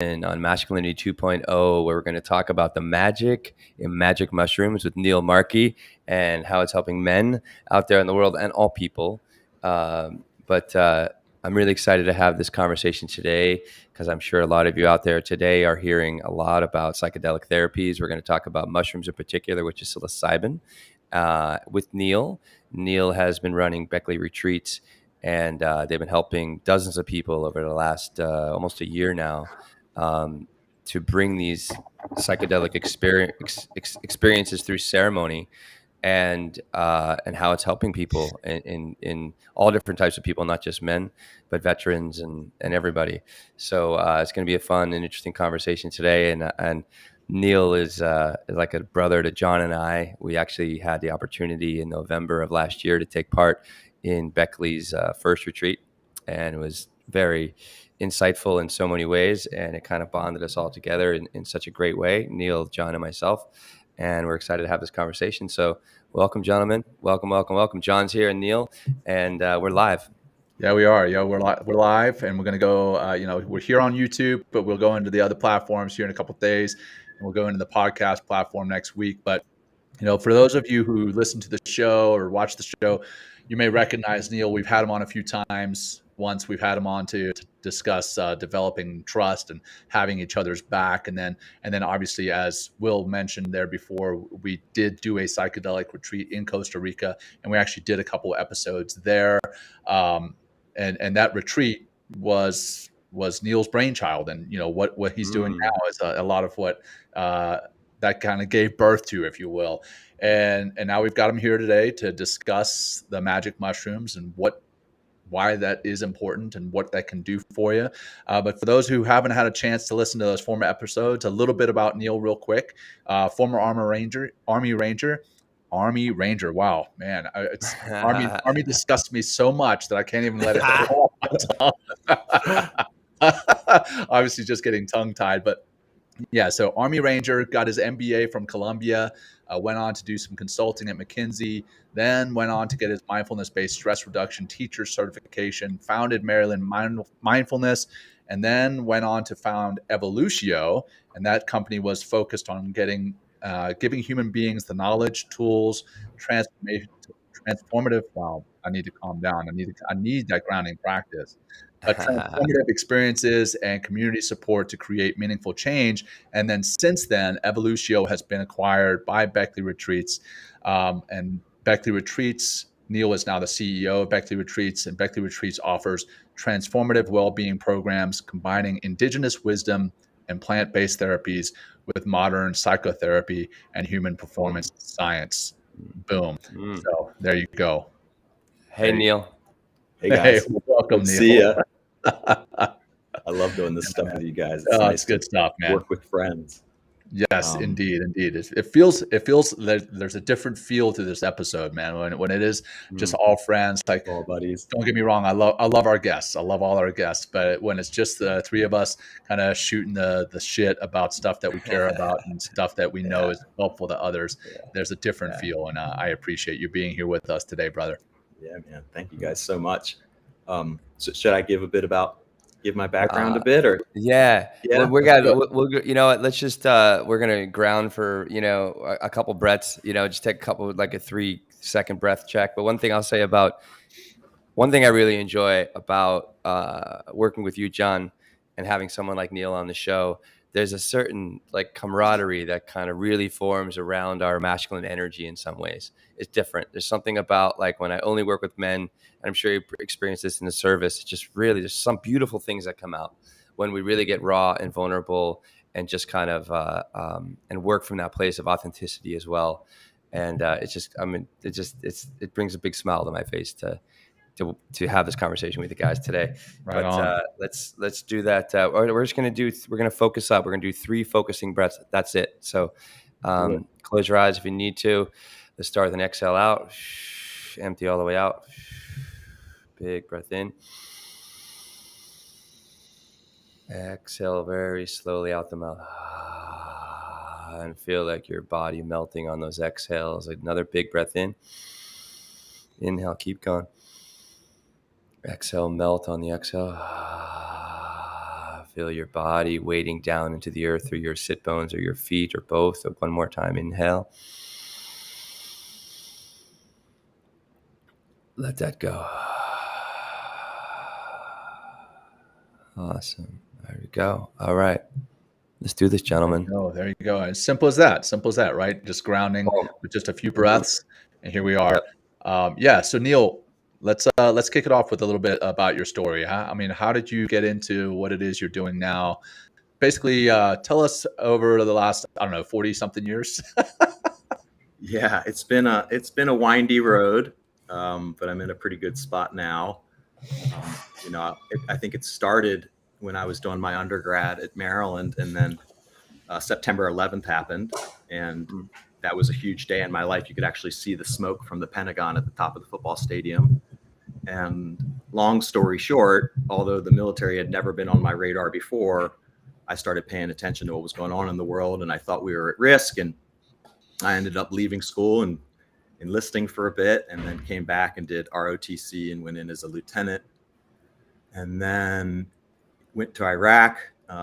on Masculinity 2.0, where we're going to talk about the magic in magic mushrooms with Neil Markey and how it's helping men out there in the world and all people. But I'm really excited to have this conversation today because I'm sure a lot of you out there today are hearing a lot about psychedelic therapies. We're going to talk about mushrooms in particular, which is psilocybin, with Neil. Neil has been running Beckley Retreats, and they've been helping dozens of people over the last almost a year now to bring these psychedelic experiences through ceremony and how it's helping people in all different types of people, not just men, but veterans and everybody. So it's going to be a fun and interesting conversation today. And Neil is like a brother to John and I. We actually had the opportunity in November of last year to take part in Beckley's first retreat, and it was very insightful in so many ways, and it kind of bonded us all together in such a great way, Neil, John, and myself. And we're excited to have this conversation. So welcome, gentlemen. Welcome. John's here and Neil, and we're live. Yeah, we are. Yeah, we're live, and we're going to go, we're here on YouTube, but we'll go into the other platforms here in a couple of days, and we'll go into the podcast platform next week. But, for those of you who listen to the show or watch the show, you may recognize Neil. We've had him on a few times. Once we've had him on to discuss developing trust and having each other's back. And then obviously, as Will mentioned there before, we did do a psychedelic retreat in Costa Rica, and we actually did a couple of episodes there. And that retreat was Neil's brainchild. And, what he's doing now is a lot of what that kind of gave birth to, if you will. And now we've got him here today to discuss the magic mushrooms and why that is important and what that can do for you. But for those who haven't had a chance to listen to those former episodes, a little bit about Neil real quick. Former Army Ranger. Wow, man. Army disgusts me so much that I can't even let it go. Obviously just getting tongue tied, but yeah, so Army Ranger, got his MBA from Columbia, went on to do some consulting at McKinsey, then went on to get his mindfulness-based stress reduction teacher certification, founded Maryland Mindfulness, and then went on to found Evolutio, and that company was focused on giving human beings the knowledge, tools, transformative. Wow, I need to calm down. I need that grounding practice. Transformative experiences and community support to create meaningful change. And then since then, Evolutio has been acquired by Beckley Retreats. And Beckley Retreats, Neil is now the CEO of Beckley Retreats, and Beckley Retreats offers transformative well-being programs combining indigenous wisdom and plant-based therapies with modern psychotherapy and human performance science. Boom. So there you go. Hey, Neil. Hey, guys. Hey, welcome, Good to Neil. see ya. I love doing this stuff with you guys. It's nice it's good stuff, man. Work with friends. Yes, indeed. It feels there's a different feel to this episode, man. When it is just all friends, like all buddies. Don't get me wrong, I love our guests. I love all our guests, but when it's just the three of us kind of shooting the shit about stuff that we care about and stuff that we know is helpful to others, there's a different feel, and I appreciate you being here with us today, brother. Yeah, man. Thank you guys so much. So should I give my background a bit, or? Yeah. Well, we'll you know what, let's just, we're going to ground for, a couple breaths, just take a couple, like a 3-second breath check. But one thing I really enjoy about working with you, John, and having someone like Neil on the show, there's a certain like camaraderie that kind of really forms around our masculine energy in some ways. It's different. There's something about like when I only work with men, and I'm sure you experienced this in the service, it's just really, there's some beautiful things that come out when we really get raw and vulnerable and just kind of, and work from that place of authenticity as well. And it brings a big smile to my face to have this conversation with you guys today. Right on. Let's do that. We're going to focus up. We're going to do 3 focusing breaths. That's it. So close your eyes if you need to. Let's start with an exhale out. Empty all the way out. Big breath in. Exhale very slowly out the mouth. And feel like your body melting on those exhales. Another big breath in. Inhale, keep going. Exhale, melt on the exhale. Feel your body weighting down into the earth through your sit bones or your feet or both. So one more time, inhale. Let that go. Awesome. There we go. All right. Let's do this, gentlemen. Oh, there you go. As simple as that. Simple as that, right? Just grounding with just a few breaths, and here we are. Yep. So Neil, let's kick it off with a little bit about your story. I mean, how did you get into what it is you're doing now? Basically, tell us over the last, I don't know, 40 something years. Yeah, it's been a windy road, but I'm in a pretty good spot now. I think it started when I was doing my undergrad at Maryland, and then September 11th happened, and that was a huge day in my life. You could actually see the smoke from the Pentagon at the top of the football stadium. And long story short, although the military had never been on my radar before, I started paying attention to what was going on in the world, and I thought we were at risk. And I ended up leaving school and enlisting for a bit, and then came back and did ROTC and went in as a lieutenant. And then went to Iraq,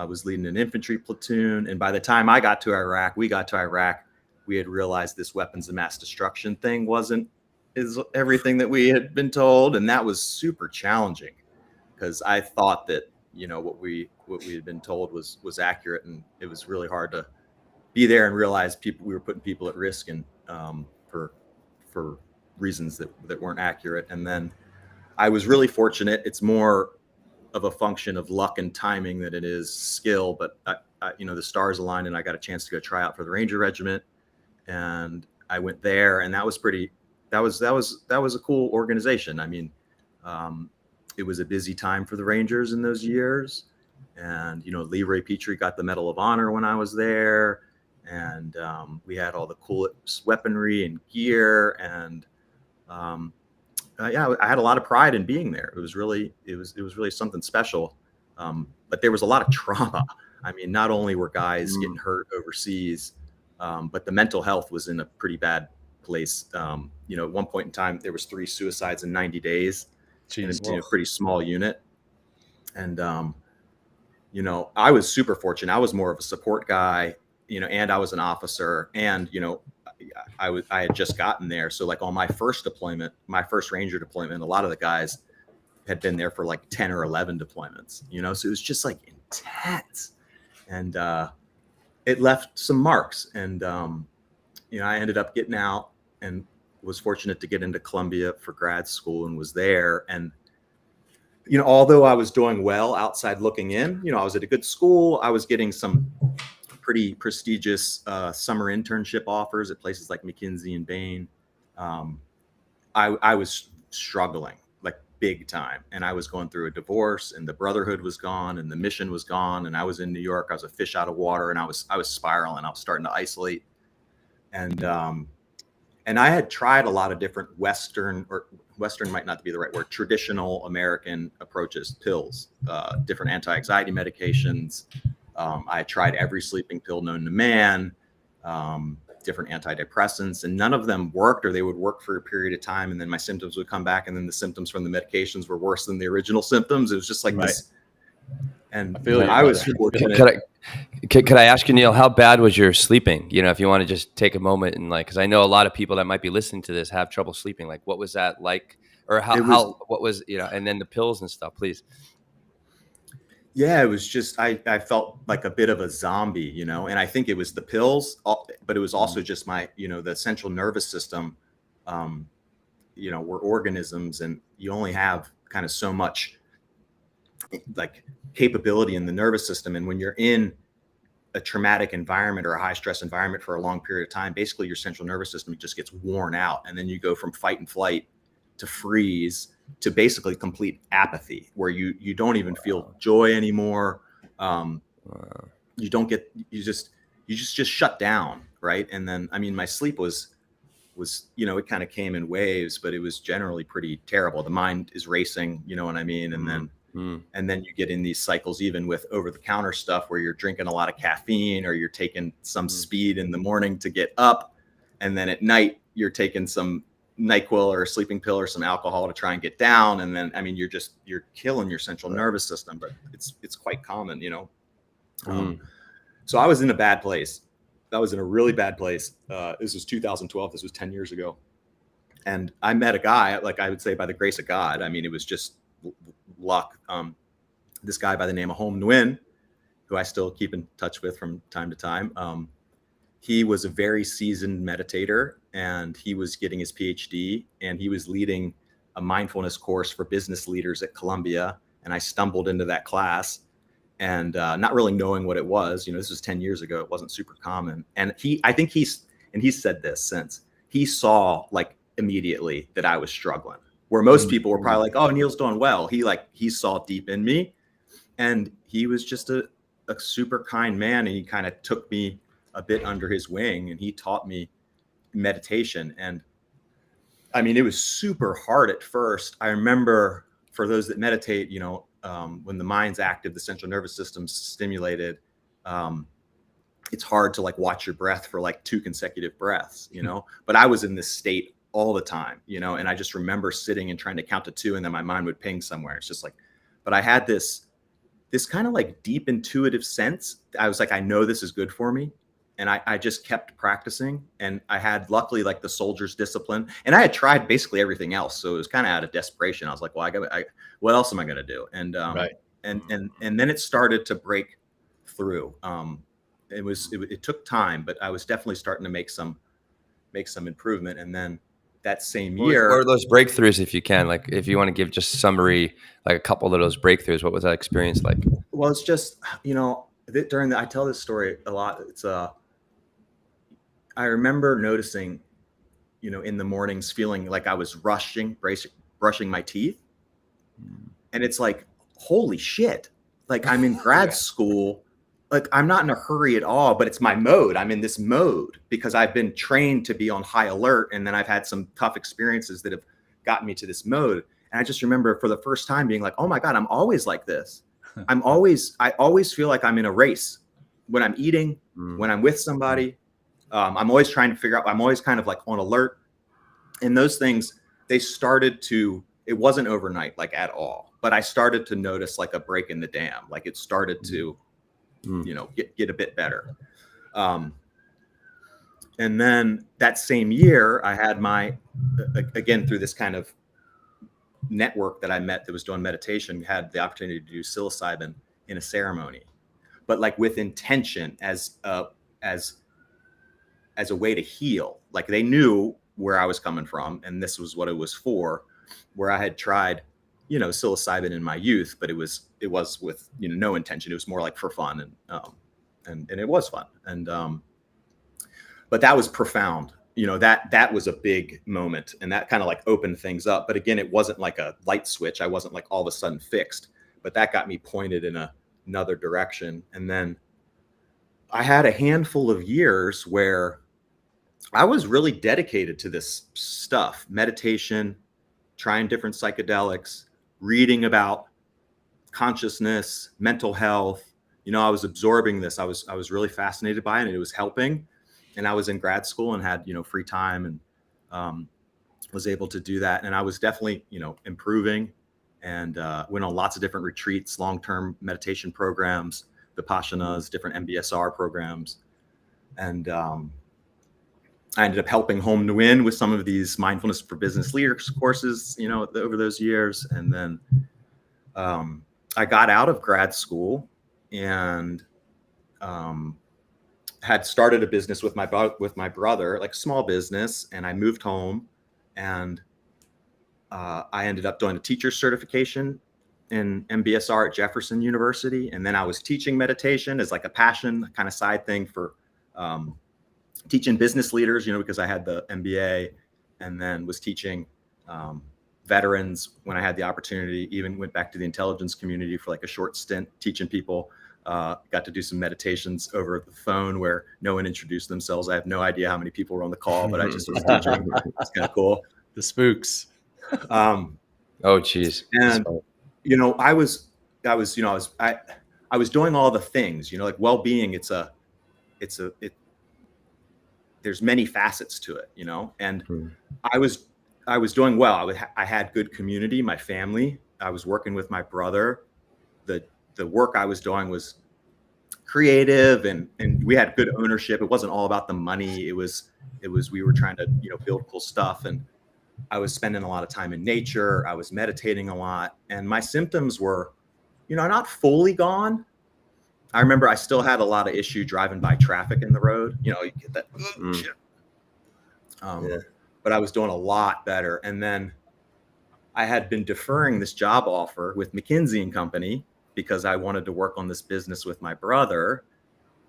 was leading an infantry platoon. And by the time we got to Iraq, we had realized this weapons of mass destruction thing is everything that we had been told. And that was super challenging, because I thought that, what we had been told was accurate. And it was really hard to be there and realize we were putting people at risk, and for reasons that weren't accurate. And then I was really fortunate. It's more of a function of luck and timing than it is skill, but the stars aligned, and I got a chance to go try out for the Ranger Regiment, and I went there, and that was a cool organization. I mean, it was a busy time for the Rangers in those years, and Leroy Petrie got the Medal of Honor when I was there, and we had all the coolest weaponry and gear, and I had a lot of pride in being there. It was really something special. But there was a lot of trauma. I mean, not only were guys getting hurt overseas, but the mental health was in a pretty bad place. At one point in time, there was 3 suicides in 90 days. Jeez, in a pretty small unit. And, I was super fortunate. I was more of a support guy, and I was an officer, and, I had just gotten there. So like on my first Ranger deployment, a lot of the guys had been there for like 10 or 11 deployments, so it was just like intense, and it left some marks. And, I ended up getting out and was fortunate to get into Columbia for grad school, and was there. And, although I was doing well outside looking in, I was at a good school. I was getting some pretty prestigious summer internship offers at places like McKinsey and Bain. I was struggling like big time, and I was going through a divorce, and the brotherhood was gone, and the mission was gone, and I was in New York. I was a fish out of water, and I was spiraling. I was starting to isolate, and I had tried a lot of different Western might not be the right word, traditional American approaches, pills, different anti-anxiety medications. I tried every sleeping pill known to man, different antidepressants, and none of them worked, or they would work for a period of time, and then my symptoms would come back, and then the symptoms from the medications were worse than the original symptoms. It was just like this. And I was fortunate. Could I ask you, Neil, how bad was your sleeping? If you want to just take a moment and because I know a lot of people that might be listening to this have trouble sleeping. Like, what was that like? Or what was, and then the pills and stuff, please. Yeah, it was just, I felt like a bit of a zombie, and I think it was the pills, but it was also just my, the central nervous system, we're organisms, and you only have kind of so much like capability in the nervous system. And when you're in a traumatic environment or a high stress environment for a long period of time, basically your central nervous system just gets worn out. And then you go from fight and flight to freeze to basically complete apathy, where you don't even feel joy anymore. You just shut down. Right. And then, I mean, my sleep was, it kind of came in waves, but it was generally pretty terrible. The mind is racing, you know what I mean? And then you get in these cycles, even with over the counter stuff, where you're drinking a lot of caffeine, or you're taking some speed in the morning to get up. And then at night you're taking some NyQuil or a sleeping pill or some alcohol to try and get down. And then, I mean, you're killing your central nervous system, but it's quite common, Mm. So I was in a bad place. I was in a really bad place. This was 2012. This was 10 years ago. And I met a guy, like I would say by the grace of God. I mean, it was just luck. This guy by the name of Hom Nguyen, who I still keep in touch with from time to time. He was a very seasoned meditator, and he was getting his PhD, and he was leading a mindfulness course for business leaders at Columbia. And I stumbled into that class, and not really knowing what it was. This was 10 years ago. It wasn't super common. And he's said this since, he saw like immediately that I was struggling, where most people were probably like, oh, Neil's doing well. He saw deep in me, and he was just a super kind man. And he kind of took me a bit under his wing, and he taught me meditation. And I mean, it was super hard at first. I remember, for those that meditate, when the mind's active, the central nervous system's stimulated, it's hard to like watch your breath for like 2 consecutive breaths, but I was in this state all the time, and I just remember sitting and trying to count to 2, and then my mind would ping somewhere. It's just like, but I had this kind of like deep intuitive sense. I was like, I know this is good for me. And I just kept practicing, and I had luckily like the soldier's discipline, and I had tried basically everything else. So it was kind of out of desperation. I was like, well, what else am I going to do? And, right. and then it started to break through. It took time, but I was definitely starting to make some improvement. And then that same year, what are those breakthroughs, if you can, like, if you want to give just a summary, like a couple of those breakthroughs, what was that experience like? Well, it's just, I tell this story a lot. It's I remember noticing, in the mornings, feeling like I was brushing my teeth. And it's like, holy shit. Like, I'm in grad school. Like, I'm not in a hurry at all, but it's my mode. I'm in this mode because I've been trained to be on high alert. And then I've had some tough experiences that have gotten me to this mode. And I just remember for the first time being like, oh my God, I'm always like this. I always feel like I'm in a race when I'm eating, when I'm with somebody. I'm always trying to figure out, I'm always kind of like on alert. And those things, it wasn't overnight, like at all, but I started to notice like a break in the dam. Like it started to, get a bit better. And then that same year I had again, through this kind of network that I met that was doing meditation, had the opportunity to do psilocybin in a ceremony, but like with intention as a way to heal. Like they knew where I was coming from, and this was what it was for, where I had tried, psilocybin in my youth, but it was with, no intention. It was more like for fun. And it was fun. And, but that was profound. That was a big moment, and that kind of like opened things up. But again, it wasn't like a light switch. I wasn't like all of a sudden fixed, but that got me pointed in another direction. And then I had a handful of years where I was really dedicated to this stuff, meditation, trying different psychedelics, reading about consciousness, mental health. I was absorbing this. I was really fascinated by it, and it was helping. And I was in grad school and had, free time, and was able to do that. And I was definitely, improving, and went on lots of different retreats, long-term meditation programs, Vipassanas, different MBSR programs. And I ended up helping Hom Nguyen with some of these mindfulness for business leaders courses, over those years. And then I got out of grad school and had started a business with my brother, like small business. And I moved home, and I ended up doing a teacher certification in MBSR at Jefferson University. And then I was teaching meditation as like a passion kind of side thing for teaching business leaders, because I had the MBA, and then was teaching veterans when I had the opportunity. Even went back to the intelligence community for like a short stint teaching people. Got to do some meditations over the phone where no one introduced themselves. I have no idea how many people were on the call, but I just was teaching. It's kind of cool. The spooks. Oh, geez. And I was doing all the things, like well-being. There's many facets to it, and I was doing well. I had good community, my family. I was working with my brother. The work I was doing was creative, and we had good ownership. It wasn't all about the money. It was we were trying to, you know, build cool stuff. And I was spending a lot of time in nature. I was meditating a lot, and my symptoms were, you know, not fully gone. I remember I still had a lot of issue driving by traffic in the road. You know, you get that shit. But I was doing a lot better. And then I had been deferring this job offer with McKinsey and Company because I wanted to work on this business with my brother,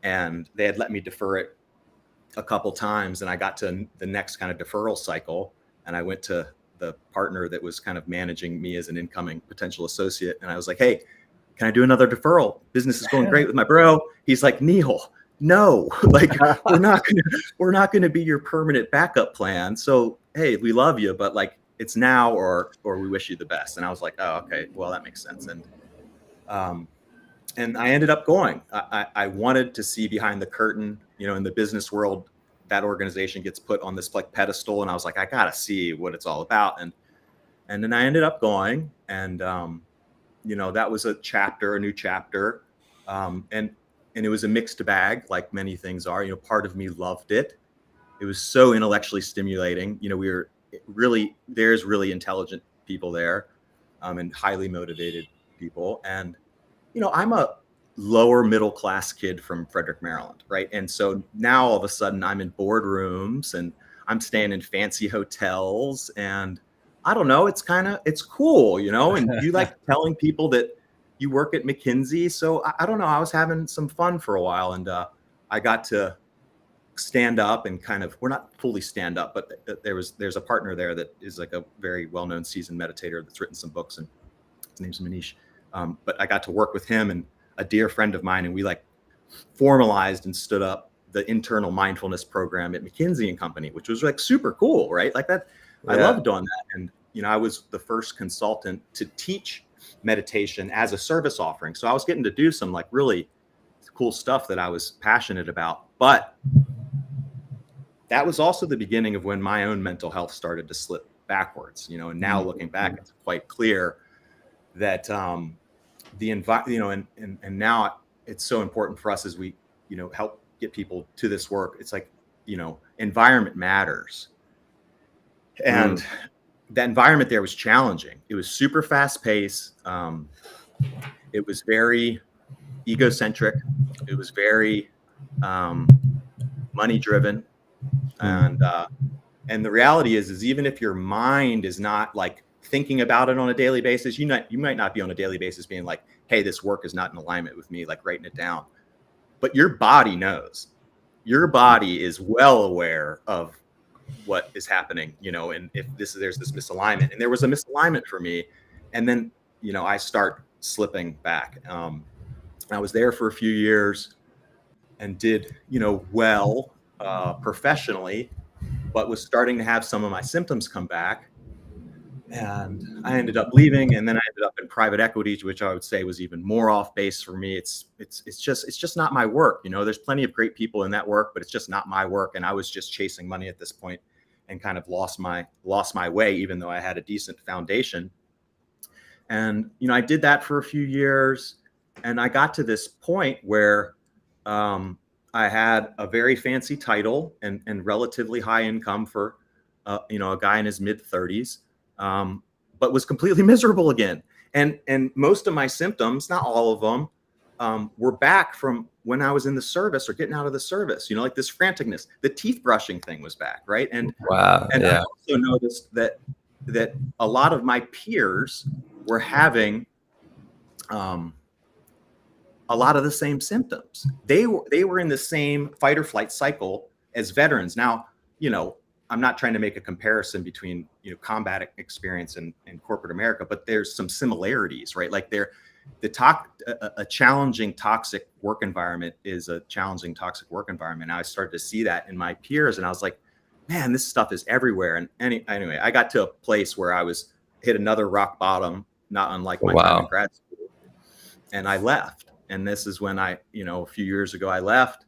and they had let me defer it a couple times. And I got to the next kind of deferral cycle, and I went to the partner that was kind of managing me as an incoming potential associate. And I was like, hey, can I do another deferral? Business is going great with my bro. He's like, Neil, no, like we're not gonna be your permanent backup plan. So hey, we love you, but like it's now or we wish you the best. And I was like, oh, okay, well that makes sense. And I ended up going. I wanted to see behind the curtain. You know, in the business world, that organization gets put on this like pedestal, and I was like, I gotta see what it's all about. And then I ended up going, and you know, that was a new chapter. And it was a mixed bag, like many things are. You know, part of me loved it. It was so intellectually stimulating. You know, there's really intelligent people there, and highly motivated people. And, you know, I'm a lower middle class kid from Frederick, Maryland, right? And so now all of a sudden I'm in boardrooms and I'm staying in fancy hotels, and I don't know, it's cool, you know, and you like telling people that you work at McKinsey. So I don't know, I was having some fun for a while, and I got to stand up and kind of, we're not fully stand up, but there's a partner there that is like a very well-known seasoned meditator that's written some books, and his name's Manish. But I got to work with him and a dear friend of mine, and we like formalized and stood up the internal mindfulness program at McKinsey and Company, which was like super cool, right? Like that. Yeah. I loved doing that. And, you know, I was the first consultant to teach meditation as a service offering. So I was getting to do some like really cool stuff that I was passionate about. But that was also the beginning of when my own mental health started to slip backwards, you know, and now looking back, it's quite clear that the environment, you know, and now it's so important for us as we, you know, help get people to this work. It's like, you know, environment matters. And that environment there was challenging. It was super fast paced. It was very egocentric. It was very money driven. And the reality is even if your mind is not like thinking about it on a daily basis, you might not be on a daily basis being like, hey, this work is not in alignment with me, like writing it down. But your body knows. Your body is well aware of what is happening, you know, and if there's this misalignment, and there was a misalignment for me. And then, you know, I start slipping back. I was there for a few years and did, you know, well professionally, but was starting to have some of my symptoms come back. And I ended up leaving, and then I ended up in private equity, which I would say was even more off base for me. It's just not my work. You know, there's plenty of great people in that work, but it's just not my work. And I was just chasing money at this point, and kind of lost my way, even though I had a decent foundation. And, you know, I did that for a few years, and I got to this point where I had a very fancy title and relatively high income for, you know, a guy in his mid 30s. But was completely miserable again. And most of my symptoms, not all of them, were back from when I was in the service or getting out of the service, you know, like this franticness, the teeth brushing thing was back. Right. And, wow. And yeah. I also noticed that a lot of my peers were having, a lot of the same symptoms. They were in the same fight or flight cycle as veterans. Now, you know, I'm not trying to make a comparison between, you know, combat experience and corporate America, but there's some similarities, right? Like a challenging toxic work environment is a challenging toxic work environment. And I started to see that in my peers, and I was like, man, this stuff is everywhere. And anyway, I got to a place where I hit another rock bottom, not unlike my time in grad school, and I left. And this is when a few years ago I left,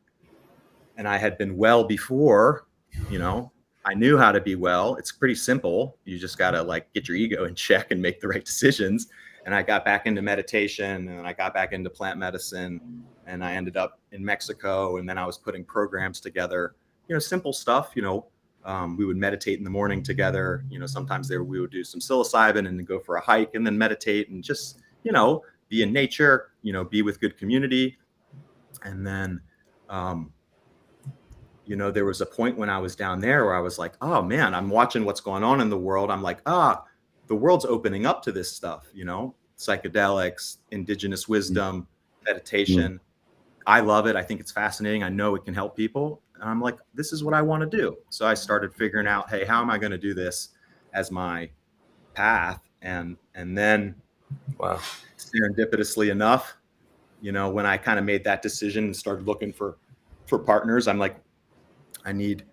and I had been well before, you know. I knew how to be well. It's pretty simple. You just got to like get your ego in check and make the right decisions. And I got back into meditation, and I got back into plant medicine, and I ended up in Mexico, and then I was putting programs together, simple stuff, we would meditate in the morning together. Sometimes we would do some psilocybin and then go for a hike and then meditate and just, be in nature, be with good community. And then, there was a point when I was down there where I was like, oh man, I'm watching what's going on in the world. I'm like, the world's opening up to this stuff, psychedelics, indigenous wisdom, meditation. I love it. I think it's fascinating. I know it can help people. And I'm like, this is what I want to do. So I started figuring out, hey, how am I going to do this as my path? And then, wow, serendipitously enough, when I kind of made that decision and started looking for partners, I'm like, I need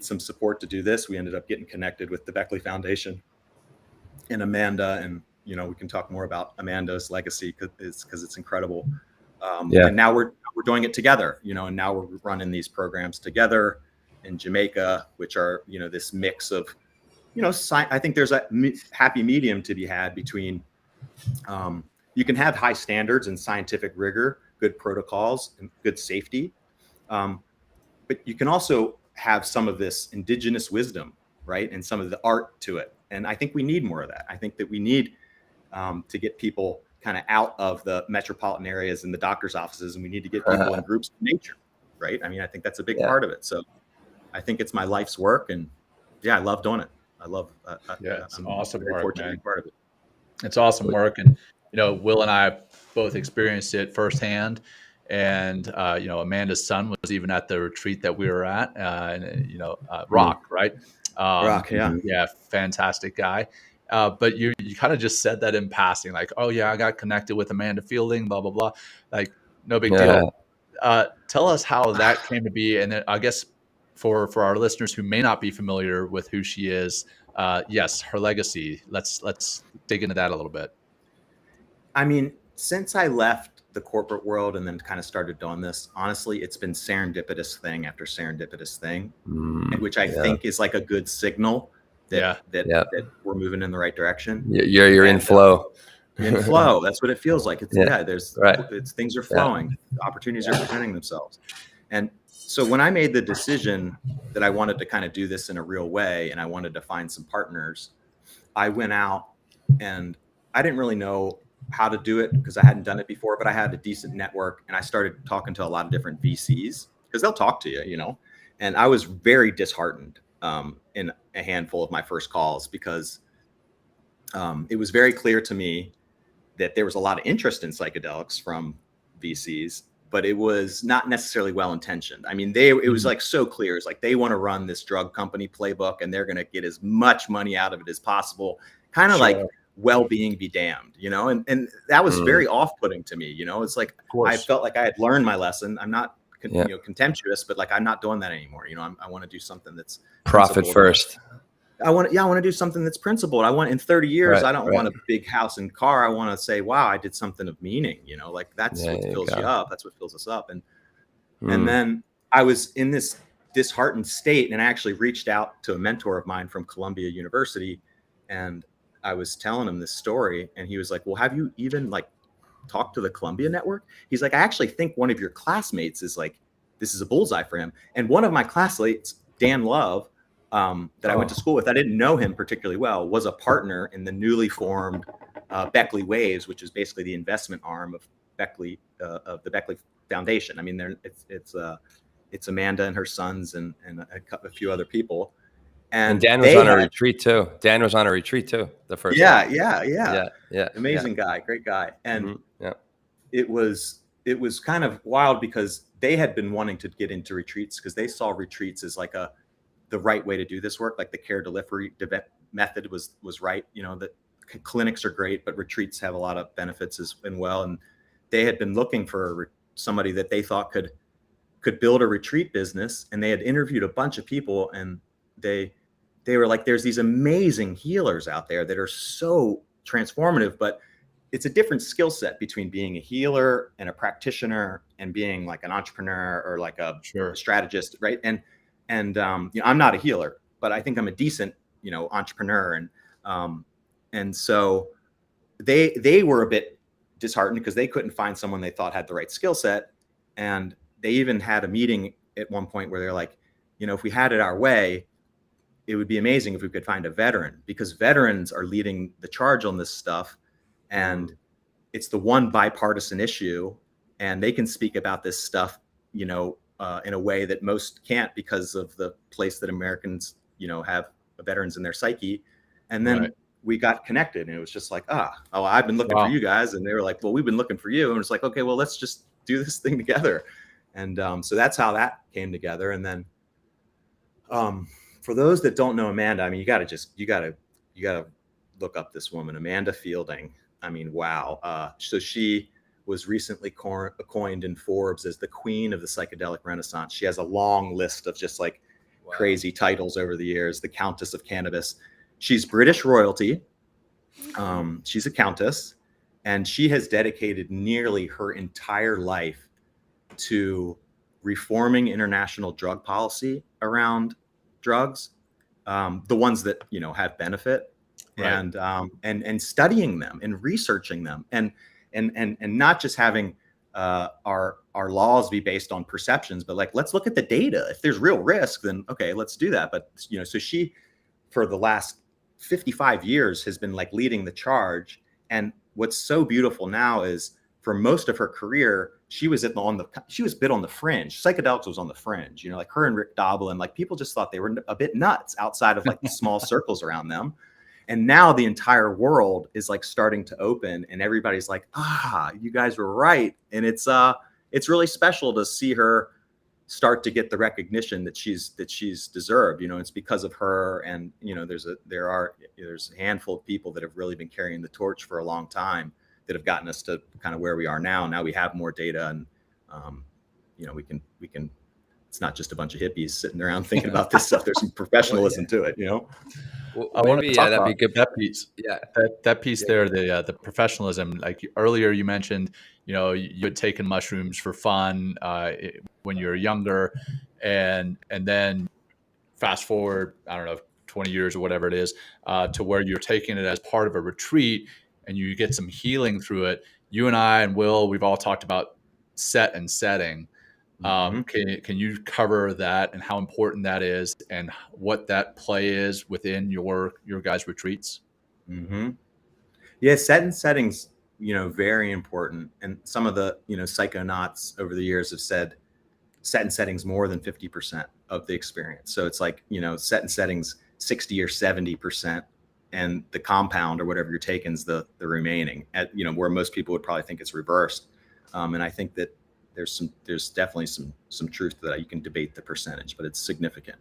some support to do this. We ended up getting connected with the Beckley Foundation and Amanda, and we can talk more about Amanda's legacy because it's incredible. And now we're doing it together, and now we're running these programs together in Jamaica, which are, this mix of, I think there's a happy medium to be had between, you can have high standards and scientific rigor, good protocols and good safety. But you can also have some of this indigenous wisdom, right? And some of the art to it. And I think we need more of that. I think that we need to get people kind of out of the metropolitan areas and the doctor's offices, and we need to get people in groups of nature, right? I mean, I think that's a big part of it. So I think it's my life's work, and I love doing it. I love it's awesome very work, fortunate to man. be part of it. It's awesome work. And, Will and I both experienced it firsthand. And, Amanda's son was even at the retreat that we were at, Rock, right? Rock, yeah. Yeah, fantastic guy. But you kind of just said that in passing, like, oh yeah, I got connected with Amanda Feilding, blah, blah, blah. Like, no big deal. Tell us how that came to be. And then I guess for our listeners who may not be familiar with who she is, yes, her legacy. Let's dig into that a little bit. I mean, since I left the corporate world and then kind of started doing this, honestly, it's been serendipitous thing after serendipitous thing, which I think is like a good signal that we're moving in the right direction. You're in flow. In flow. That's what it feels like. It's things are flowing. Opportunities are presenting themselves. And so when I made the decision that I wanted to kind of do this in a real way and I wanted to find some partners, I went out and I didn't really know how to do it because I hadn't done it before, but I had a decent network and I started talking to a lot of different VCs because they'll talk to you, and I was very disheartened in a handful of my first calls because it was very clear to me that there was a lot of interest in psychedelics from VCs, but it was not necessarily well-intentioned. I mean, it was like so clear. It's like they want to run this drug company playbook and they're going to get as much money out of it as possible. Kind of like well-being be damned, and that was very off-putting to me. It's like, I felt like I had learned my lesson. I'm not, contemptuous, but like, I'm not doing that anymore. I want to do something that's profit first. I want to do something that's principled. I want in 30 years, I don't want a big house and car. I want to say, wow, I did something of meaning, like that's what fills you up. That's what fills us up. And then I was in this disheartened state and I actually reached out to a mentor of mine from Columbia University. And I was telling him this story and he was like, well, have you even like talked to the Columbia network? He's like, I actually think one of your classmates is like, this is a bullseye for him. And one of my classmates, Dan Love, that I went to school with, I didn't know him particularly well, was a partner in the newly formed Beckley Waves, which is basically the investment arm of Beckley, of the Beckley Foundation. I mean, it's Amanda and her sons and a few other people. And Dan was on a retreat too. The first time. Yeah. Amazing guy, great guy. And it was kind of wild because they had been wanting to get into retreats because they saw retreats as like the right way to do this work. Like the care delivery method was right. The clinics are great, but retreats have a lot of benefits as well. And they had been looking for somebody that they thought could build a retreat business. And they had interviewed a bunch of people and they were like, there's these amazing healers out there that are so transformative, but it's a different skill set between being a healer and a practitioner and being like an entrepreneur or like a strategist. Right. And I'm not a healer, but I think I'm a decent, entrepreneur. And so they were a bit disheartened because they couldn't find someone they thought had the right skill set. And they even had a meeting at one point where they're like, if we had it our way, it would be amazing if we could find a veteran, because veterans are leading the charge on this stuff. And it's the one bipartisan issue, and they can speak about this stuff, in a way that most can't, because of the place that Americans, have veterans in their psyche. And then we got connected, and it was just like, I've been looking for you guys. And they were like, well, we've been looking for you. And it's like, okay, well, let's just do this thing together. And so that's how that came together. And then for those that don't know Amanda, I mean, you gotta look up this woman, Amanda Feilding. I mean, wow. So she was recently coined in Forbes as the queen of the psychedelic renaissance. She has a long list of just like crazy titles over the years. The Countess of Cannabis. She's British royalty. She's a countess, and she has dedicated nearly her entire life to reforming international drug policy around drugs, the ones that have benefit, and studying them and researching them, and not just having our laws be based on perceptions, but like, let's look at the data. If there's real risk, then okay, let's do that. But so she, for the last 55 years, has been like leading the charge. And what's so beautiful now is, for most of her career, she was she was a bit on the fringe. Psychedelics was on the fringe, like her and Rick Doblin, like people just thought they were a bit nuts outside of like the small circles around them. And now the entire world is like starting to open, and everybody's like, you guys were right. And it's really special to see her start to get the recognition that she's deserved. It's because of her. And there's a handful of people that have really been carrying the torch for a long time, that have gotten us to kind of where we are now. Now we have more data, and we can. It's not just a bunch of hippies sitting around thinking about this stuff. There's some professionalism to it. Well, I want to talk about that piece. Yeah, that piece there, the professionalism. Like earlier, you mentioned, you had taken mushrooms for fun when you were younger, and then fast forward, I don't know, 20 years or whatever it is, to where you're taking it as part of a retreat, and you get some healing through it. You and I and Will, we've all talked about set and setting. Can you cover that, and how important that is, and what that play is within your guys' retreats? Yeah, set and settings, very important. And some of the, psychonauts over the years have said set and settings more than 50% of the experience. So it's like, set and settings 60 or 70%, and the compound or whatever you're taking is the remaining, at where most people would probably think it's reversed. And I think that there's definitely some truth to that. You can debate the percentage, but it's significant.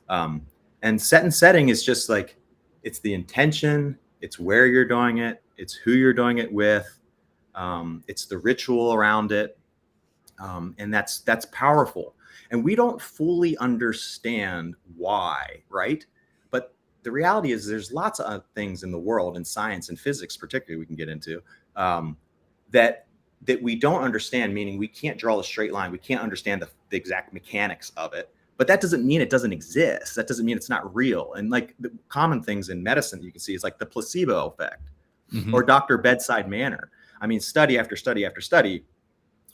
And set and setting is just like, it's the intention, it's where you're doing it, it's who you're doing it with, it's the ritual around it, and that's powerful. And we don't fully understand why, right? But the reality is, there's lots of things in the world, in science and physics particularly, we can get into, that we don't understand, meaning we can't draw a straight line. We can't understand the exact mechanics of it, but that doesn't mean it doesn't exist. That doesn't mean it's not real. And like the common things in medicine you can see is like the placebo effect, or doctor bedside manner. I mean, study after study after study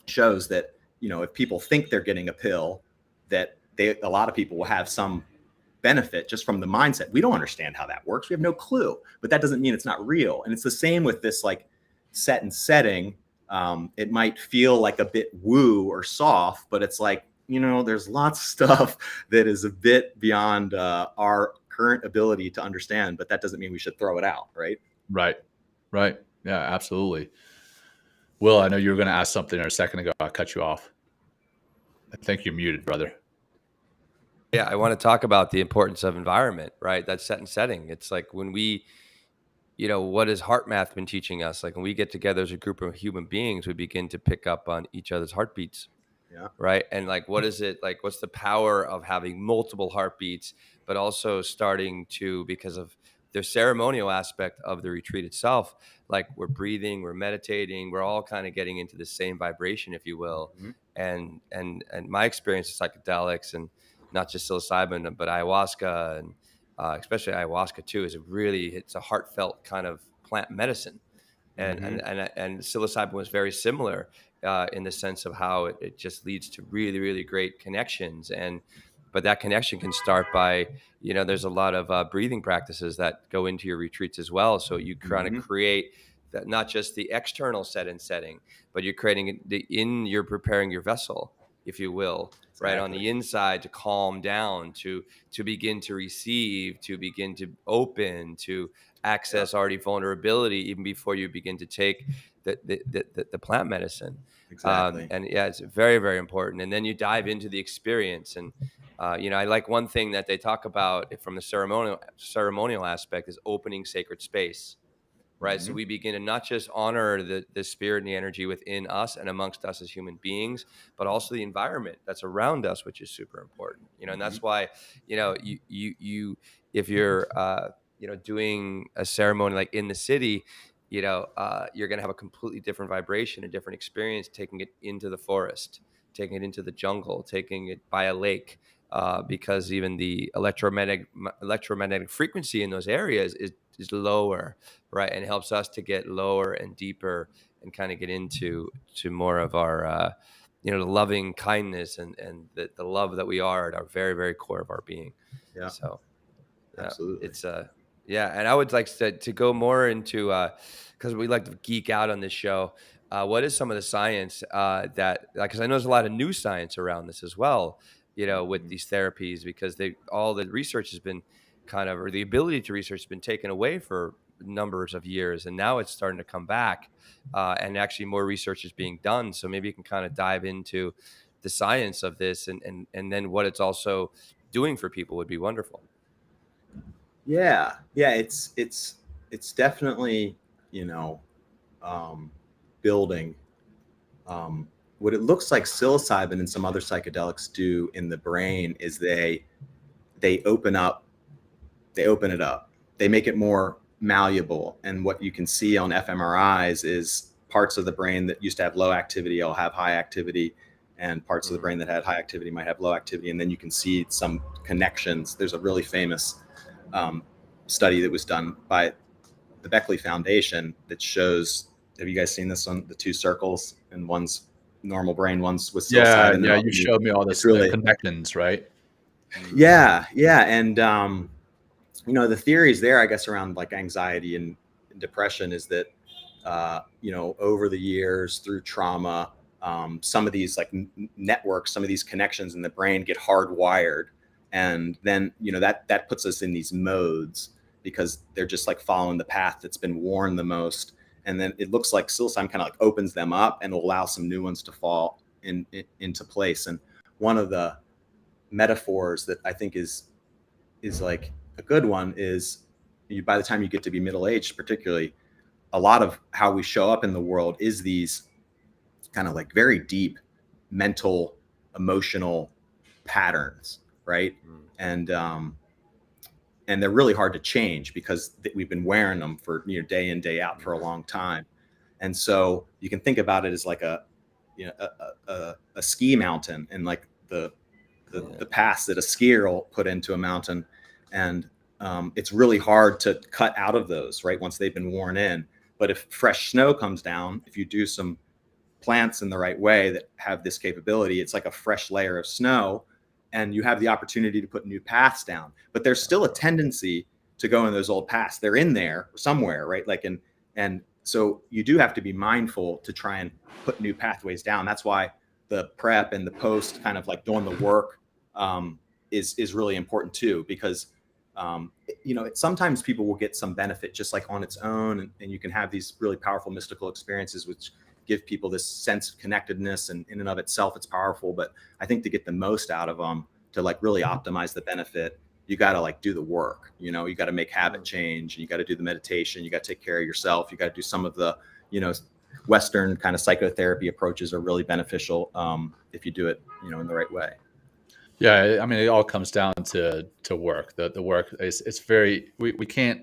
shows that, if people think they're getting a pill, that a lot of people will have some benefit just from the mindset. We don't understand how that works. We have no clue, but that doesn't mean it's not real. And it's the same with this, like, set and setting. It might feel like a bit woo or soft, but it's like, there's lots of stuff that is a bit beyond our current ability to understand, but that doesn't mean we should throw it out, right? Right. Yeah, absolutely. Will, I know you were going to ask something a second ago. I cut you off. I think you're muted, brother. Yeah, I want to talk about the importance of environment, right? That's set and setting. It's like when we, what has heart math been teaching us? Like when we get together as a group of human beings, we begin to pick up on each other's heartbeats. Yeah. Right. And like, what is it like? What's the power of having multiple heartbeats, but also starting to, because of the ceremonial aspect of the retreat itself, like we're breathing, we're meditating, we're all kind of getting into the same vibration, if you will. And my experience with psychedelics, and not just psilocybin, but ayahuasca, and especially ayahuasca too, it's a heartfelt kind of plant medicine. And psilocybin was very similar. in the sense of how it just leads to really, really great connections. But that connection can start by, there's a lot of breathing practices that go into your retreats as well. So you kind of create that, not just the external setting, but you're creating you're preparing your vessel, if you will, right on the inside, to calm down, to begin to receive, to begin to open, to access already vulnerability even before you begin to take the plant medicine. Exactly. And yeah, it's very, very important. And then you dive into the experience. And I like one thing that they talk about from the ceremonial aspect is opening sacred space. Right. So we begin to not just honor the spirit and the energy within us and amongst us as human beings, but also the environment that's around us, which is super important. And that's why, you if you're, doing a ceremony like in the city, you're going to have a completely different vibration, a different experience, taking it into the forest, taking it into the jungle, taking it by a lake, because even the electromagnetic frequency in those areas is lower, right? And helps us to get lower and deeper and kind of get into more of our, the loving kindness and the love that we are at our very, very core of our being. Yeah. So yeah, absolutely. it's yeah. And I would like to go more into, because we like to geek out on this show. What is some of the science that, because I know there's a lot of new science around this as well, with these therapies, because all the research has been or the ability to research has been taken away for numbers of years, and now it's starting to come back, and actually more research is being done. So maybe you can kind of dive into the science of this, and then what it's also doing for people would be wonderful. Yeah, it's definitely, building. What it looks like psilocybin and some other psychedelics do in the brain is they open it up. They make it more malleable. And what you can see on fMRIs is parts of the brain that used to have low activity will have high activity, and parts of the brain that had high activity might have low activity. And then you can see some connections. There's a really famous study that was done by the Beckley Foundation that shows, have you guys seen this on the two circles, and one's normal brain, one's with psilocybin? Yeah, you showed me all this really connections, right? Yeah. And the theories there, I guess, around like anxiety and depression is that over the years through trauma, some of these like networks, some of these connections in the brain get hardwired, and then that puts us in these modes because they're just like following the path that's been worn the most. And then it looks like psilocybin kind of like opens them up and will allow some new ones to fall into place. And one of the metaphors that I think is like a good one is, by the time you get to be middle-aged, particularly, a lot of how we show up in the world is these kind of like very deep mental, emotional patterns, right? And they're really hard to change because we've been wearing them for day in, day out for a long time. And so you can think about it as like a ski mountain, and like the paths that a skier will put into a mountain. And it's really hard to cut out of those, right, once they've been worn in. But if fresh snow comes down, if you do some plants in the right way that have this capability, it's like a fresh layer of snow, and you have the opportunity to put new paths down. But there's still a tendency to go in those old paths. They're in there somewhere, right? Like, and so you do have to be mindful to try and put new pathways down. That's why the prep and the post, kind of like doing the work, is really important too, because sometimes people will get some benefit just like on its own, and you can have these really powerful mystical experiences which give people this sense of connectedness, and in and of itself it's powerful. But I think to get the most out of them, to like really optimize the benefit, you got to like do the work. You got to make habit change, and you got to do the meditation, you got to take care of yourself, you got to do some of the Western kind of psychotherapy approaches are really beneficial if you do it in the right way. Yeah, I mean, it all comes down to work. The work is, it's very, we can't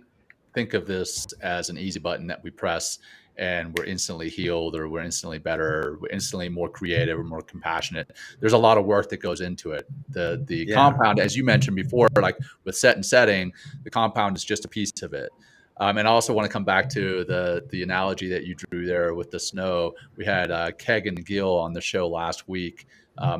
think of this as an easy button that we press and we're instantly healed, or we're instantly better, or we're instantly more creative or more compassionate. There's a lot of work that goes into it. The compound, as you mentioned before, like with set and setting, the compound is just a piece of it. And I also want to come back to the analogy that you drew there with the snow. We had Kegan Gill on the show last week,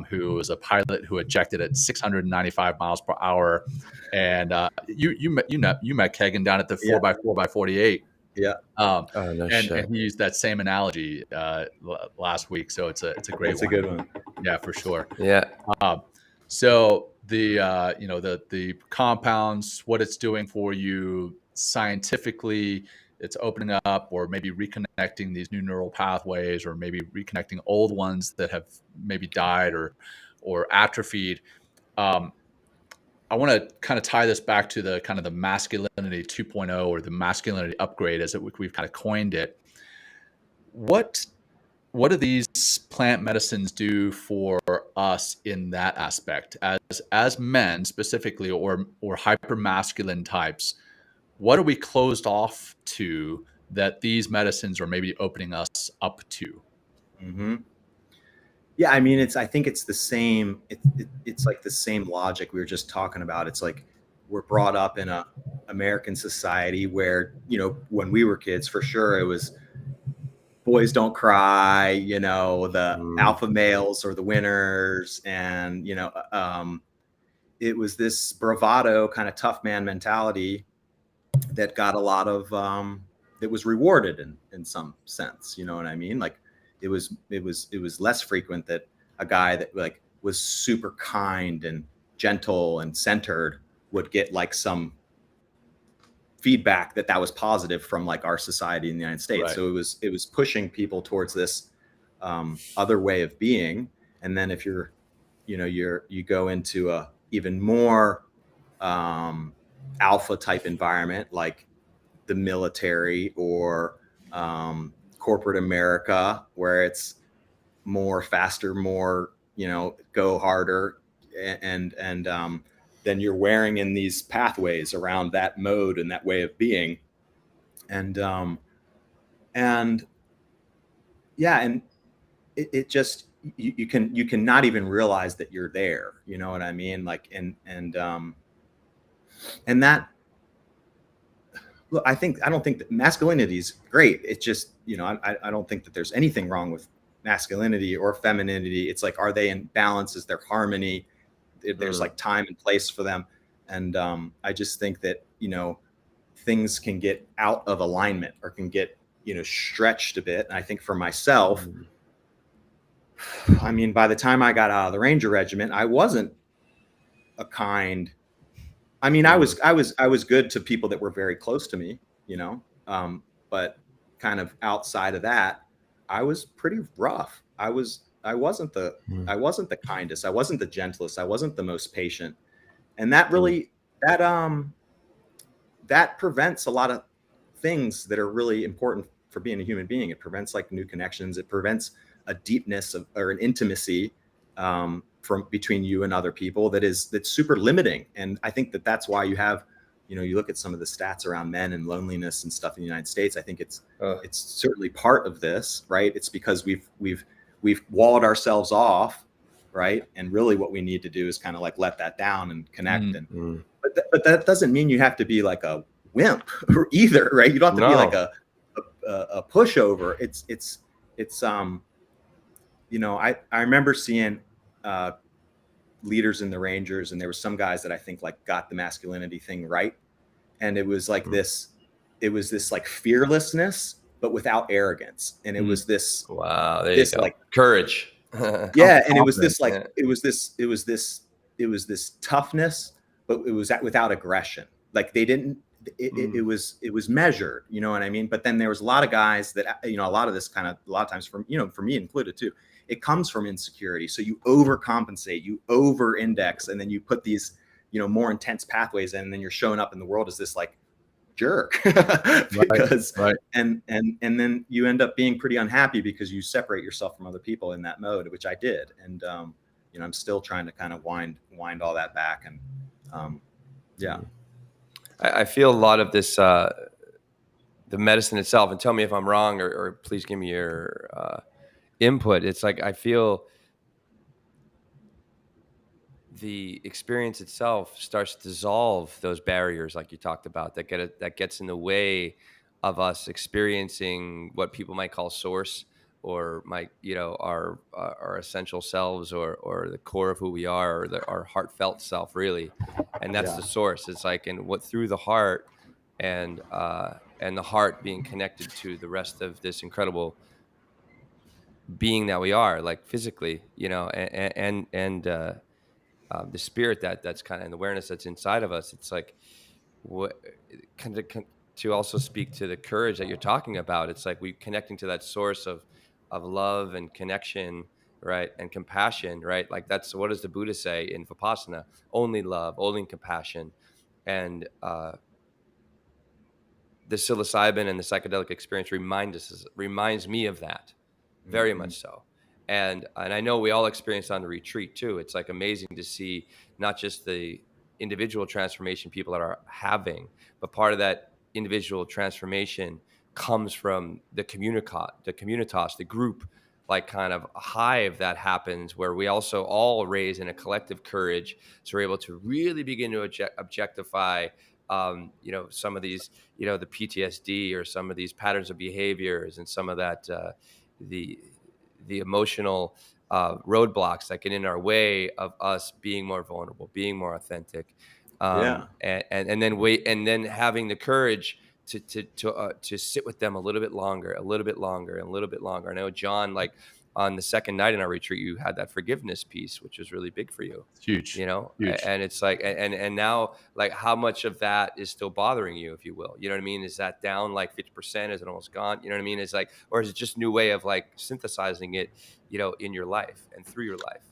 who was a pilot who ejected at 695 miles per hour. And you met Kegan down at the Yeah. 4x4x48. Yeah. Oh, no And shit. he used that same analogy last week. So it's a great It's one. a good one. Yeah, for sure. Yeah. So the the compounds, what it's doing for you scientifically, it's opening up or maybe reconnecting these new neural pathways, or maybe reconnecting old ones that have maybe died or atrophied. I want to kind of tie this back to the kind of the masculinity 2.0, or the masculinity upgrade, as we've kind of coined it. What do these plant medicines do for us in that aspect, as men specifically, or hyper masculine types? What are we closed off to that these medicines are maybe opening us up to? Mm-hmm. Yeah, I mean, I think it's the same. It's like the same logic we were just talking about. It's like we're brought up in a American society where, when we were kids, for sure, it was boys don't cry, the alpha males are the winners. And, it was this bravado kind of tough man mentality that got a lot of, that was rewarded in some sense. You know what I mean? Like it was less frequent that a guy that like was super kind and gentle and centered would get like some feedback that was positive from like our society in the United States. Right. So it was pushing people towards this other way of being. And then if you go into a even more alpha type environment, like the military or corporate America, where it's more faster, more, go harder, and then you're wearing in these pathways around that mode and that way of being. And yeah, and it just, you can not even realize that you're there. You know what I mean? Like, and that, look, I don't think that masculinity is great. It's just, I don't think that there's anything wrong with masculinity or femininity. It's like, are they in balance? Is there harmony? There's like time and place for them. And I just think that, things can get out of alignment or can get, stretched a bit. And I think for myself, I mean, by the time I got out of the Ranger Regiment, I wasn't a kind. I mean, I was good to people that were very close to me, but kind of outside of that, I was pretty rough. I wasn't the kindest. I wasn't the gentlest. I wasn't the most patient. And that really, that prevents a lot of things that are really important for being a human being. It prevents like new connections. It prevents a deepness or an intimacy from between you and other people that's super limiting. And I think that's why you have, you look at some of the stats around men and loneliness and stuff in the United States. I think it's certainly part of this, right? It's because we've walled ourselves off, right? And really what we need to do is kind of like let that down and connect. But that doesn't mean you have to be like a wimp either, right? You don't have to be like a pushover. I remember seeing leaders in the Rangers, and there were some guys that I think like got the masculinity thing right. And it was like this like fearlessness, but without arrogance. And it was this, wow, there this you go. like Courage. Yeah. And it was this like, it was this toughness, but it was without aggression. Like they didn't, it was measured, you know what I mean? But then there was a lot of guys that, a lot of this kind of, a lot of times from, for me included too, it comes from insecurity. So you overcompensate, you over index, and then you put these, more intense pathways in, and then you're showing up in the world as this like jerk because, right. And then you end up being pretty unhappy because you separate yourself from other people in that mode, which I did. And, I'm still trying to kind of wind all that back. And, yeah. I feel a lot of this, the medicine itself, and tell me if I'm wrong, or please give me your input. It's like, I feel the experience itself starts to dissolve those barriers, like you talked about, that gets in the way of us experiencing what people might call source, or might, our essential selves, or the core of who we are, or our heartfelt self, really. And that's Yeah. the source. It's like, and what through the heart, and the heart being connected to the rest of this incredible being that we are, like physically, and the spirit that's kind of an awareness that's inside of us. It's like, what kind of to also speak to the courage that you're talking about. It's like we connecting to that source of love and connection, right, and compassion, right? Like, that's what does the Buddha say in Vipassana? Only love, only compassion. And the psilocybin and the psychedelic experience reminds me of that, very Mhm. much so. And I know we all experienced on the retreat too. It's like amazing to see not just the individual transformation people that are having, but part of that individual transformation comes from the communitas, the group, like kind of a hive that happens, where we also all raise in a collective courage. So we're able to really begin to objectify, some of these, the PTSD, or some of these patterns of behaviors, and some of that, the emotional roadblocks that get in our way of us being more vulnerable, being more authentic, Yeah. and then having the courage to sit with them a little bit longer, a little bit longer, and a little bit longer. I know, John, like on the second night in our retreat, you had that forgiveness piece, which was really big for you. It's huge. Huge. And it's like, and now, like, how much of that is still bothering you, if you will? You know what I mean? Is that down like 50%? Is it almost gone? You know what I mean? It's like, or is it just a new way of like synthesizing it, in your life and through your life?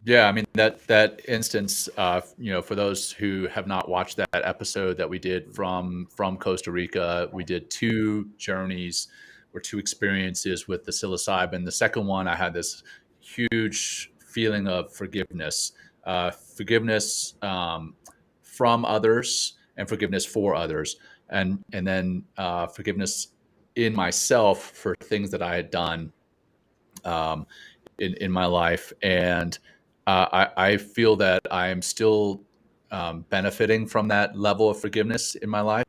Yeah, I mean, that instance, for those who have not watched that episode that we did from Costa Rica, we did two journeys or two experiences with the psilocybin. The second one, I had this huge feeling of forgiveness, forgiveness from others, and forgiveness for others, and then forgiveness in myself for things that I had done um, in my life. And I feel that I am still benefiting from that level of forgiveness in my life.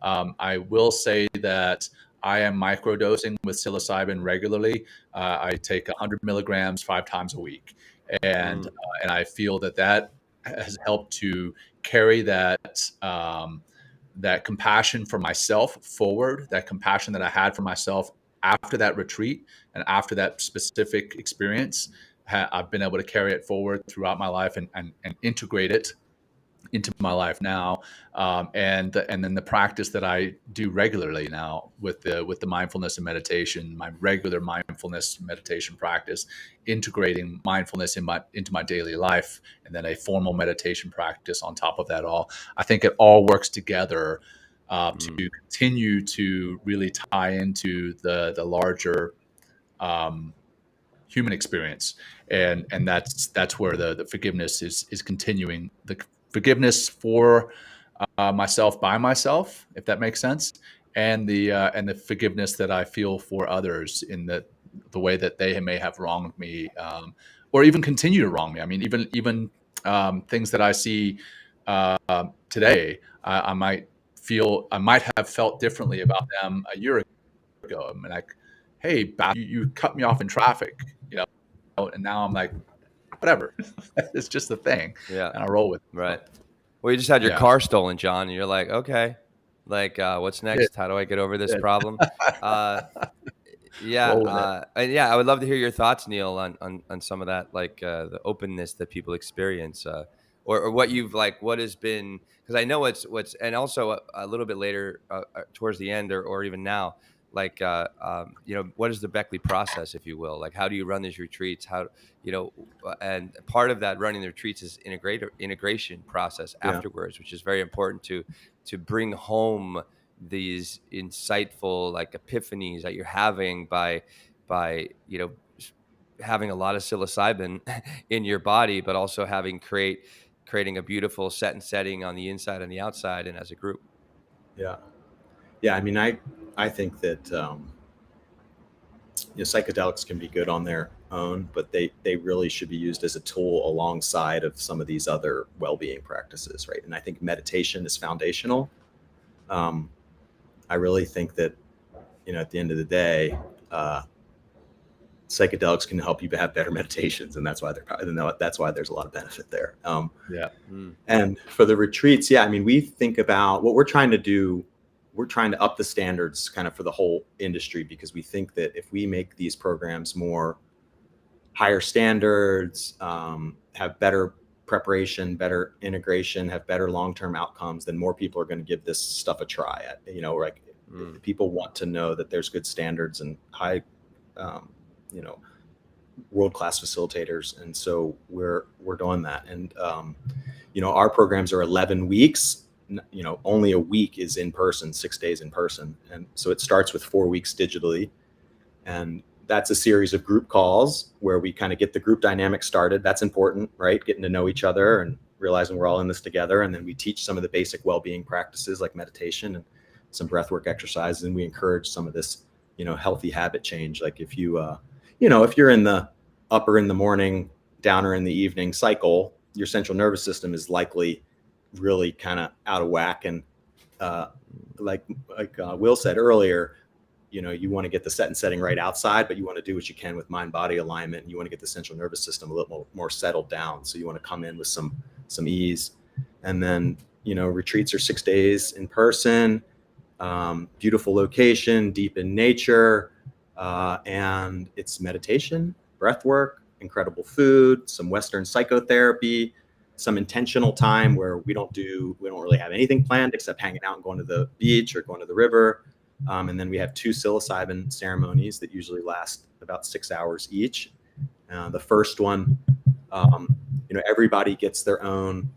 I will say that I am microdosing with psilocybin regularly. I take 100 milligrams 5 times a week, and Mm, and I feel that has helped to carry that compassion for myself forward, that compassion that I had for myself after that retreat and after that specific experience. I've been able to carry it forward throughout my life, and integrate it into my life now, and then the practice that I do regularly now with the mindfulness and meditation, my regular mindfulness meditation practice, integrating mindfulness into my daily life, and then a formal meditation practice on top of that all. I think it all works together mm, to continue to really tie into the larger um, human experience, and that's where the forgiveness is continuing, the forgiveness for myself by myself, if that makes sense, and the forgiveness that I feel for others in the way that they may have wronged me, or even continue to wrong me. I mean, even things that I see today, I might have felt differently about them a year ago. I'm like, hey, you cut me off in traffic, you know, and now I'm like, whatever. It's just a thing, yeah, and I roll with it. right. So, Well, you just had your yeah, car stolen, John, and you're like, okay, like, what's did next? How do I get over this did problem? Uh, Yeah, roll with it. and yeah, I would love to hear your thoughts, Neil, on some of that, like, the openness that people experience, or what you've, like, what has been, because I know what's, and also a little bit later, towards the end, or even now, like, what is the Beckley process, if you will? Like, how do you run these retreats? And part of that running the retreats is integration process Yeah. afterwards, which is very important to bring home these insightful, like, epiphanies that you're having by having a lot of psilocybin in your body, but also creating a beautiful set and setting on the inside and the outside, and as a group. Yeah. Yeah. I think that psychedelics can be good on there. own, but they really should be used as a tool alongside of some of these other well-being practices, right? And I think meditation is foundational. I really think that, at the end of the day, psychedelics can help you have better meditations, and that's why there's a lot of benefit there. And for the retreats, we think about what we're trying to do. We're trying to up the standards kind of for the whole industry, because we think that if we make these programs more higher standards, have better preparation, better integration, have better long-term outcomes, then more people are going to give this stuff a try. People want to know that there's good standards and high, world-class facilitators. And so we're doing that. And, our programs are 11 weeks, only a week is in person, 6 days in person. And so it starts with 4 weeks digitally. And that's a series of group calls where we kind of get the group dynamic started. That's important, right? Getting to know each other and realizing we're all in this together. And then we teach some of the basic well-being practices like meditation and some breathwork exercises. And we encourage some of this, healthy habit change. Like if if you're in the upper in the morning, downer in the evening cycle, your central nervous system is likely really kind of out of whack. And like Will said earlier, you want to get the set and setting right outside, but you want to do what you can with mind-body alignment, and you want to get the central nervous system a little more settled down. So you want to come in with some ease. And then, retreats are 6 days in person, beautiful location, deep in nature, and it's meditation, breath work, incredible food, some Western psychotherapy, some intentional time where we don't really have anything planned except hanging out and going to the beach or going to the river. And then we have 2 psilocybin ceremonies that usually last about 6 hours each. The first one, everybody gets their own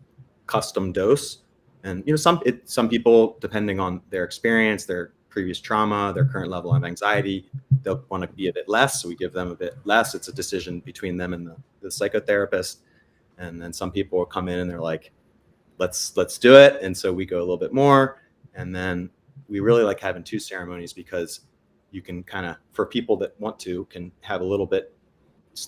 custom dose. And, some people, depending on their experience, their previous trauma, their current level of anxiety, they'll want to be a bit less. So we give them a bit less. It's a decision between them and the psychotherapist. And then some people will come in and they're like, let's do it. And so we go a little bit more. And then we really like having 2 ceremonies because you can kind of, for people that want to, can have a little bit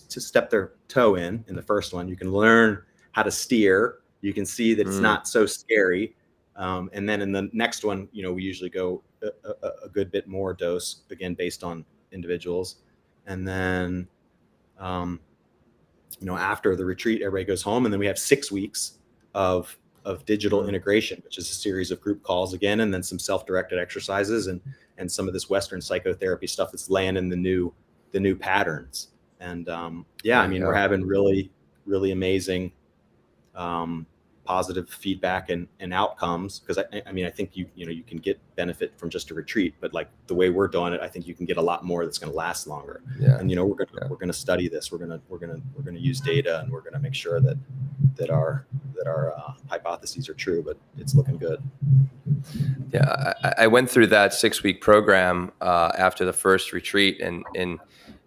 to step their toe in the first one. You can learn how to steer. You can see that it's not so scary. And then in the next one, we usually go a good bit more dose, again, based on individuals. And then, after the retreat, everybody goes home. And then we have 6 weeks of digital integration, which is a series of group calls again, and then some self-directed exercises and some of this Western psychotherapy stuff that's laying in the new patterns. And we're having really, really amazing positive feedback and outcomes, because I think you can get benefit from just a retreat, but like the way we're doing it, I think you can get a lot more that's going to last longer. And we're going to study this. We're going to use data, and we're going to make sure that our hypotheses are true, but it's looking good. Yeah, I went through that 6-week program after the first retreat, and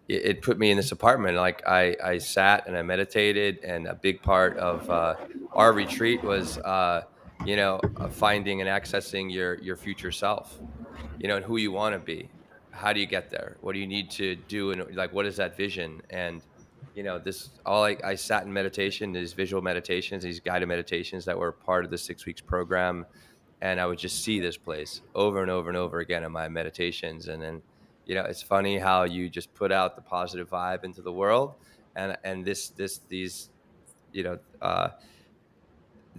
it put me in this apartment. Like I sat and I meditated, and a big part of our retreat was finding and accessing your future self, and who you want to be. How do you get there? What do you need to do? And like, what is that vision? And I sat in meditation, these visual meditations, these guided meditations that were part of the 6 weeks program. And I would just see this place over and over and over again in my meditations. And then, it's funny how you just put out the positive vibe into the world, and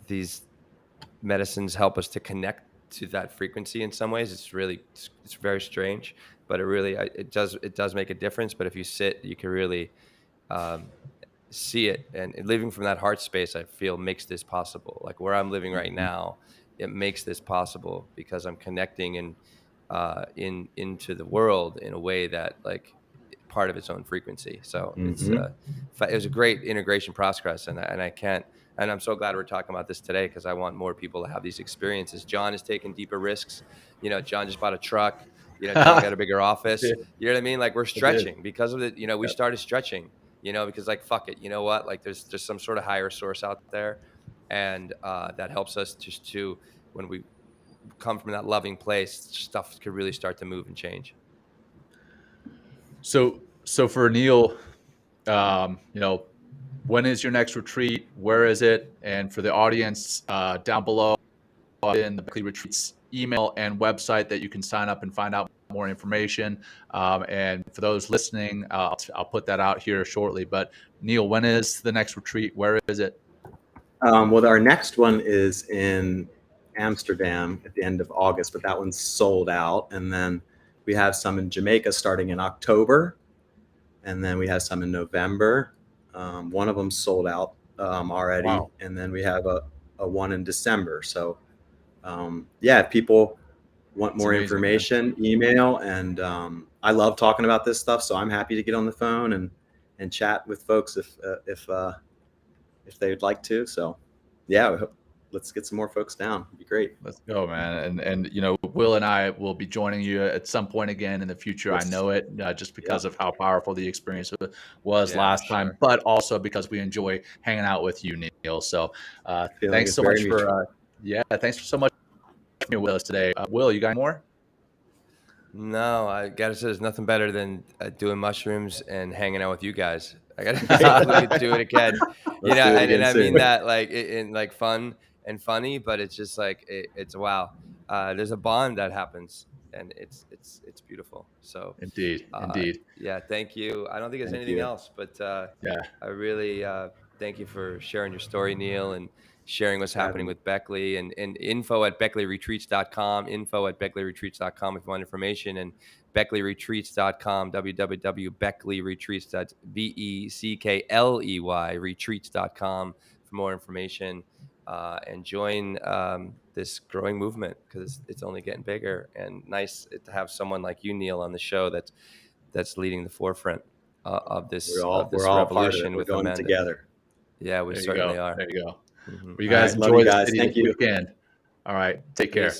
these medicines help us to connect to that frequency in some ways. It's very strange, but it does make a difference. But if you sit, you can really see it, and living from that heart space, I feel, makes this possible. Like where I'm living right now, it makes this possible because I'm connecting into the world in a way that like part of its own frequency. So it was a great integration process, and I'm so glad we're talking about this today, because I want more people to have these experiences. John is taking deeper risks. John just bought a truck. John got a bigger office. You know what I mean? Like we're stretching because of it. We started stretching. Because like, fuck it. You know what? Like there's some sort of higher source out there. And that helps us just to, when we come from that loving place, stuff could really start to move and change. So for Neil, When is your next retreat? Where is it? And for the audience down below in the Beckley Retreats email and website that you can sign up and find out more information. And for those listening, I'll put that out here shortly. But Neil, when is the next retreat? Where is it? Well, our next one is in Amsterdam at the end of August, but that one's sold out. And then we have some in Jamaica starting in October. And then we have some in November. One of them sold out already. Wow. And then we have a one in December. So if people want more information, email. And I love talking about this stuff. So I'm happy to get on the phone and chat with folks if they'd like to. So let's get some more folks down. It'd be great. Let's go, man. And Will and I will be joining you at some point again in the future. Yes. I know it just because of how powerful the experience was last time, but also because we enjoy hanging out with you, Neil. So thanks so much for thanks so much for being with us today. Will, you got more? No, I gotta say, there's nothing better than doing mushrooms and hanging out with you guys. I gotta do it again. And I mean that in like fun and funny, but it's just like it's wow. There's a bond that happens, and it's beautiful. So indeed. Yeah, thank you. I don't think there's anything else, but I really thank you for sharing your story, Neil, and sharing what's happening with Beckley, and info@beckleyretreats.com, info@beckleyretreats.com if you want information, and beckleyretreats.com, www.beckley retreats.com for more information, and join this growing movement, because it's only getting bigger, and nice to have someone like you, Neil, on the show that's leading the forefront of this revolution with Amanda. Together. Yeah, we certainly are. There you go. Mm-hmm. Well, you guys enjoy this weekend. All right. Take care.